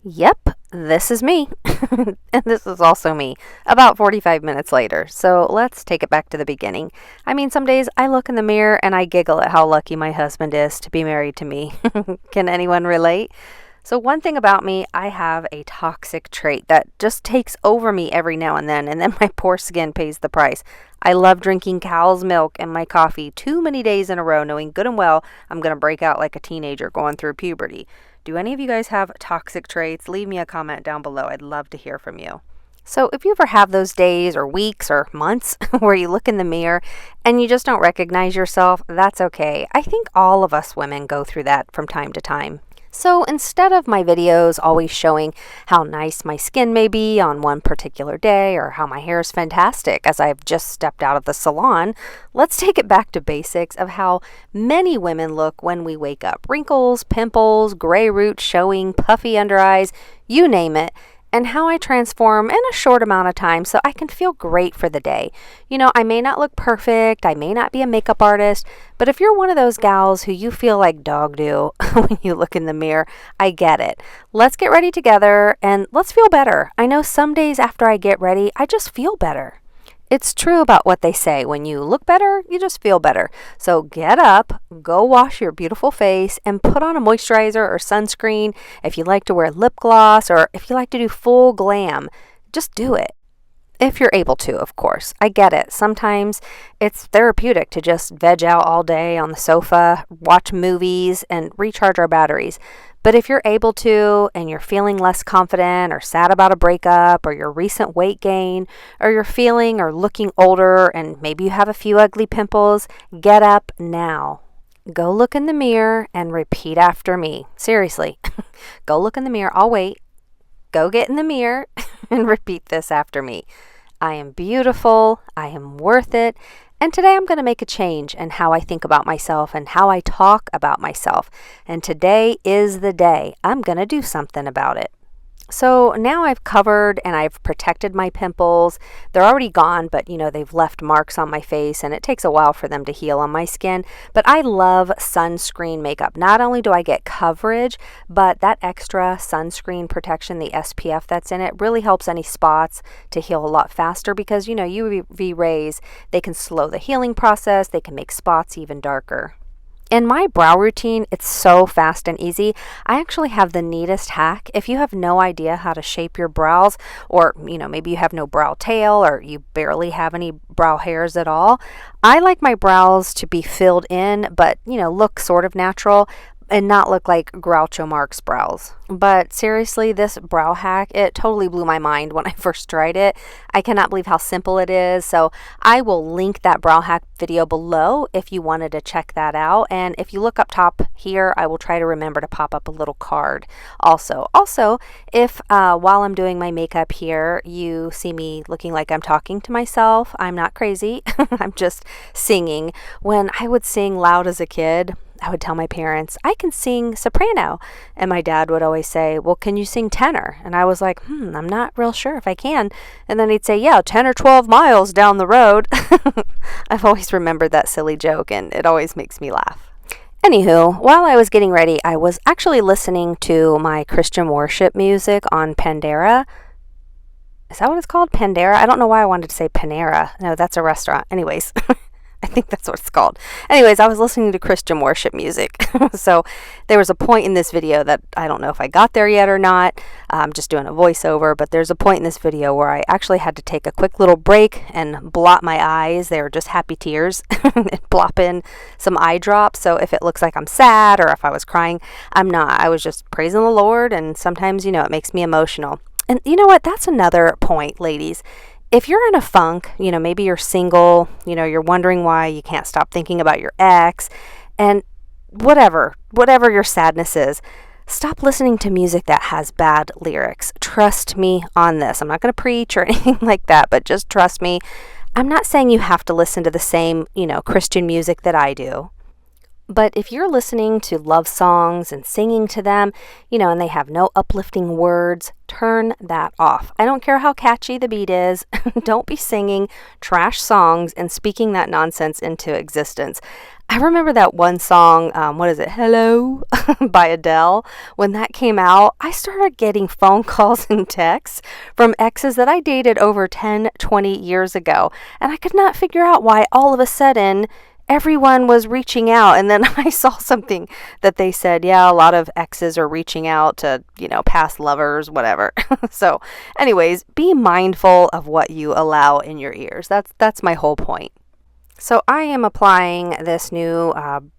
Yep, this is me. And this is also me, about 45 minutes later. So let's take it back to the beginning. I mean, some days I look in the mirror and I giggle at how lucky my husband is to be married to me. Can anyone relate? So, one thing about me, I have a toxic trait that just takes over me every now and then my poor skin pays the price. I love drinking cow's milk and my coffee too many days in a row, knowing good and well I'm going to break out like a teenager going through puberty. Do any of you guys have toxic traits? Leave me a comment down below. I'd love to hear from you. So, if you ever have those days or weeks or months where you look in the mirror and you just don't recognize yourself, that's okay. I think all of us women go through that from time to time. So instead of my videos always showing how nice my skin may be on one particular day or how my hair is fantastic as I've just stepped out of the salon, let's take it back to basics of how many women look when we wake up. Wrinkles, pimples, gray roots showing, puffy under eyes, you name it, and how I transform in a short amount of time so I can feel great for the day. You know, I may not look perfect, I may not be a makeup artist, but if you're one of those gals who you feel like dog do when you look in the mirror, I get it. Let's get ready together and let's feel better. I know some days after I get ready, I just feel better. It's true about what they say. When you look better, you just feel better. So get up, go wash your beautiful face, and put on a moisturizer or sunscreen. If you like to wear lip gloss or if you like to do full glam, just do it. If you're able to, of course. I get it. Sometimes it's therapeutic to just veg out all day on the sofa, watch movies, and recharge our batteries. But if you're able to and you're feeling less confident or sad about a breakup or your recent weight gain or you're feeling or looking older and maybe you have a few ugly pimples, get up now. Go look in the mirror and repeat after me. Seriously, go look in the mirror. I'll wait. Go get in the mirror and repeat this after me. I am beautiful. I am worth it. And today I'm going to make a change in how I think about myself and how I talk about myself. And today is the day I'm going to do something about it. So now I've covered and I've protected my pimples. They're already gone, but they've left marks on my face and it takes a while for them to heal on my skin. But I love sunscreen makeup. Not only do I get coverage, but that extra sunscreen protection, the SPF that's in it, really helps any spots to heal a lot faster because, UV rays, they can slow the healing process. They can make spots even darker. In my brow routine, it's so fast and easy. I actually have the neatest hack. If you have no idea how to shape your brows, or maybe you have no brow tail or you barely have any brow hairs at all, I like my brows to be filled in but look sort of natural and not look like Groucho Marx brows. But seriously, this brow hack, it totally blew my mind when I first tried it. I cannot believe how simple it is. So I will link that brow hack video below if you wanted to check that out. And if you look up top here, I will try to remember to pop up a little card also. Also, if while I'm doing my makeup here, you see me looking like I'm talking to myself, I'm not crazy. I'm just singing. When I would sing loud as a kid, I would tell my parents, I can sing soprano. And my dad would always say, well, can you sing tenor? And I was like, I'm not real sure if I can. And then he'd say, yeah, 10 or 12 miles down the road. I've always remembered that silly joke and it always makes me laugh. Anywho, while I was getting ready, I was actually listening to my Christian worship music on Pandora. Is that what it's called? Pandora? I don't know why I wanted to say Panera. No, that's a restaurant. Anyways. I think that's what it's called. Anyways, I was listening to Christian worship music. So there was a point in this video that I don't know if I got there yet or not. I'm just doing a voiceover, but there's a point in this video where I actually had to take a quick little break and blot my eyes. They were just happy tears and plop in some eye drops. So if it looks like I'm sad or if I was crying, I'm not. I was just praising the Lord, and sometimes, it makes me emotional. And you know what? That's another point, ladies. If you're in a funk, maybe you're single, you're wondering why you can't stop thinking about your ex, and whatever your sadness is, stop listening to music that has bad lyrics. Trust me on this. I'm not going to preach or anything like that, but just trust me. I'm not saying you have to listen to the same, Christian music that I do. But if you're listening to love songs and singing to them, and they have no uplifting words, turn that off. I don't care how catchy the beat is. Don't be singing trash songs and speaking that nonsense into existence. I remember that one song, what is it, Hello by Adele. When that came out, I started getting phone calls and texts from exes that I dated over 10, 20 years ago. And I could not figure out why all of a sudden everyone was reaching out. And then I saw something that they said, yeah, a lot of exes are reaching out to, past lovers, whatever. So anyways, be mindful of what you allow in your ears. That's my whole point. So I am applying this new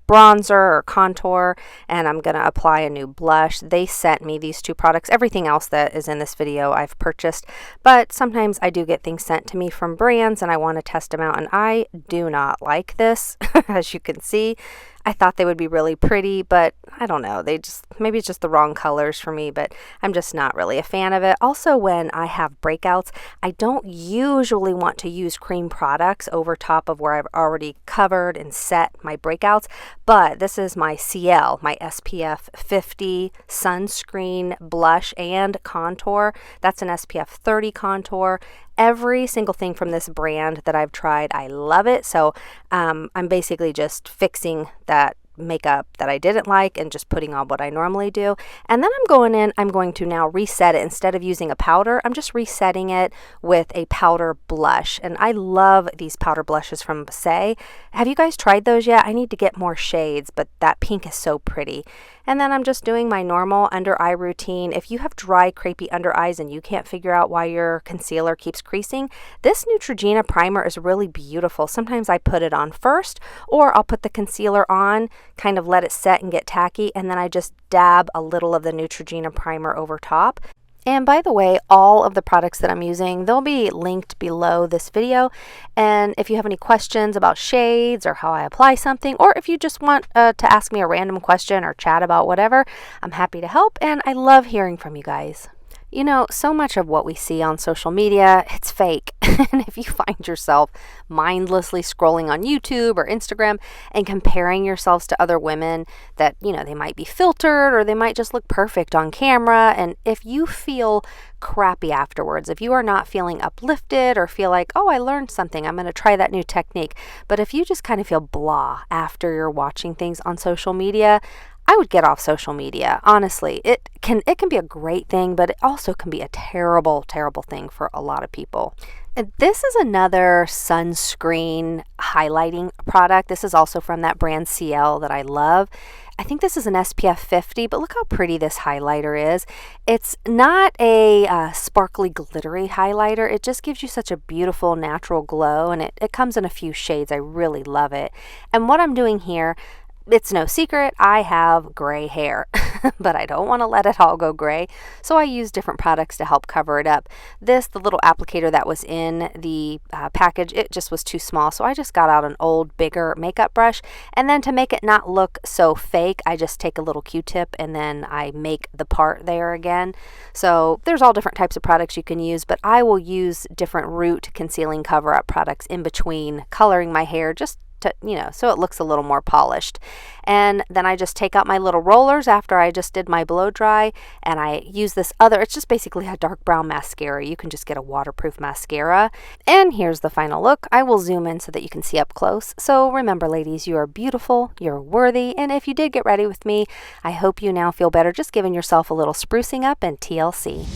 bronzer or contour, and I'm going to apply a new blush. They sent me these two products. Everything else that is in this video I've purchased, but sometimes I do get things sent to me from brands and I want to test them out, and I do not like this. As you can see, I thought they would be really pretty, but I don't know. Maybe it's just the wrong colors for me, but I'm just not really a fan of it. Also, when I have breakouts, I don't usually want to use cream products over top of where I've already covered and set my breakouts, but this is my CL, my SPF 50 sunscreen blush and contour. That's an SPF 30 contour. Every single thing from this brand that I've tried, I love it. So I'm basically just fixing that makeup that I didn't like and just putting on what I normally do. And then I'm going to now reset it. Instead of using a powder, I'm just resetting it with a powder blush. And I love these powder blushes from 𝑠ay. Have you guys tried those yet? I need to get more shades, but that pink is so pretty. And then I'm just doing my normal under eye routine. If you have dry, crepey under eyes and you can't figure out why your concealer keeps creasing, this Neutrogena primer is really beautiful. Sometimes I put it on first, or I'll put the concealer on, kind of let it set and get tacky, and then I just dab a little of the Neutrogena primer over top. And by the way, all of the products that I'm using, they'll be linked below this video. And if you have any questions about shades or how I apply something, or if you just want to ask me a random question or chat about whatever, I'm happy to help. And I love hearing from you guys. So much of what we see on social media, it's fake. And if you find yourself mindlessly scrolling on YouTube or Instagram and comparing yourselves to other women that, they might be filtered or they might just look perfect on camera, and if you feel crappy afterwards, if you are not feeling uplifted or feel like, oh, I learned something, I'm going to try that new technique, but if you just kind of feel blah after you're watching things on social media, I would get off social media. Honestly, it can be a great thing, but it also can be a terrible, terrible thing for a lot of people. And this is another sunscreen highlighting product. This is also from that brand CL that I love. I think this is an SPF 50, but look how pretty this highlighter is. It's not a sparkly, glittery highlighter. It just gives you such a beautiful, natural glow, and it comes in a few shades. I really love it. And what I'm doing here, it's no secret, I have gray hair, but I don't want to let it all go gray, so I use different products to help cover it up. The little applicator that was in the package, it just was too small, so I just got out an old, bigger makeup brush, and then to make it not look so fake, I just take a little Q-tip and then I make the part there again. So there's all different types of products you can use, but I will use different root concealing cover-up products in between coloring my hair, just to, so it looks a little more polished. And then I just take out my little rollers after I just did my blow dry, and I use this it's just basically a dark brown mascara. You can just get a waterproof mascara. And here's the final look. I will zoom in so that you can see up close. So remember, ladies, you are beautiful, you're worthy, and if you did get ready with me, I hope you now feel better just giving yourself a little sprucing up and TLC.